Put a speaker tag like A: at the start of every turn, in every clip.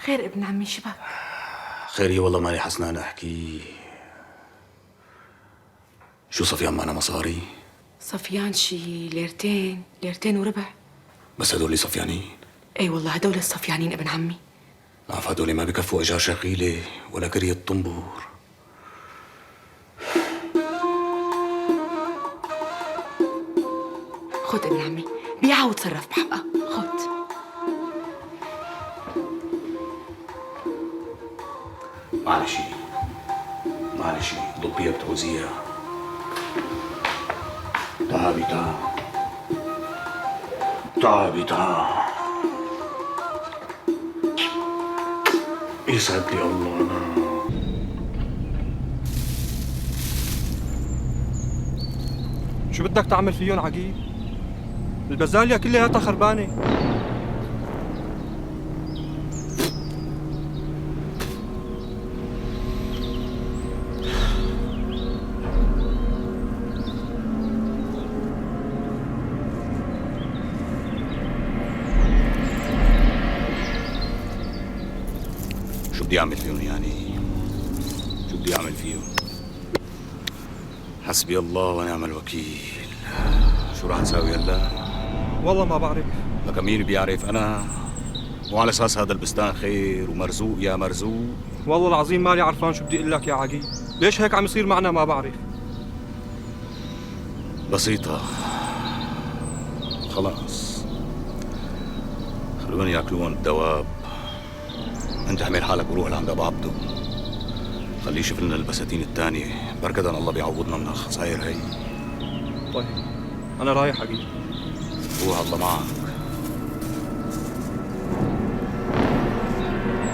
A: خير ابن عمي شبك؟
B: خيري والله ماني حسنان احكي. شو صفيان معنا مصاري؟
A: صفيان شي ليرتين وربع.
B: بس هدول صفيانين؟
A: اي والله هدول الصفيانين ابن عمي.
B: عارف هدول ما بكفوا اجار شغيله ولا كريه طنبور.
A: خد ابن عمي بيعها وتصرف بحقها. خد.
B: معلش ضبيها بتعوزيها. تعبي يسعد لي الله. أنا
C: شو بدك تعمل فيهم عقيل؟ البزالية كلياتها خربانة.
B: شو بدي أعمل فيهم يعني؟ شو بدي أعمل فيهم؟ حسبي الله ونعم الوكيل. شو راح نساوي هلا؟
C: والله ما بعرف.
B: لك مين بيعرف أنا؟ وعلى أساس هذا البستان خير ومرزوق يا مرزوق.
C: والله العظيم ماني عرفان شو بدي اقول لك يا عقيل. ليش هيك عم يصير معنا ما بعرف.
B: بسيطة، خلاص خلوهم ياكلون الدواب. انت احمل حالك وروح لعند ابو عبدو، خليه يشوف لنا البساتين الثانية، بركدا الله بيعوضنا من الخسائر هي.
C: طيب انا رايح عقيل.
B: روح الله معك.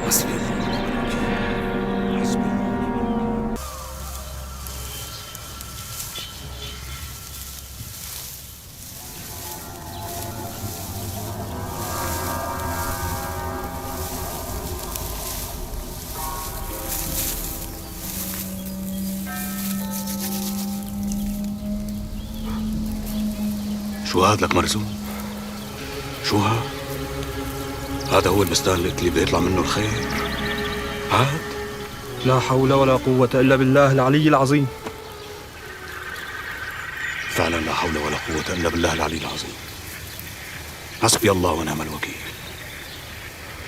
B: حسبي الله ونعم الوكيل. حسبي الله. شو هاد لك مرزوق؟ شو هاد؟ هذا هو البستان اللي قلت لي بده يطلع منه الخير؟ هاد؟
C: لا حول ولا قوة الا بالله العلي العظيم.
B: فعلا لا حول ولا قوة الا بالله العلي العظيم. حسبي الله ونعم الوكيل.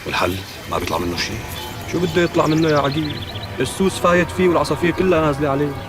B: والحل ما بيطلع منه شيء؟
C: شو بده يطلع منه يا عقيل؟ السوس فايت فيه والعصافير كلها نازلة عليه.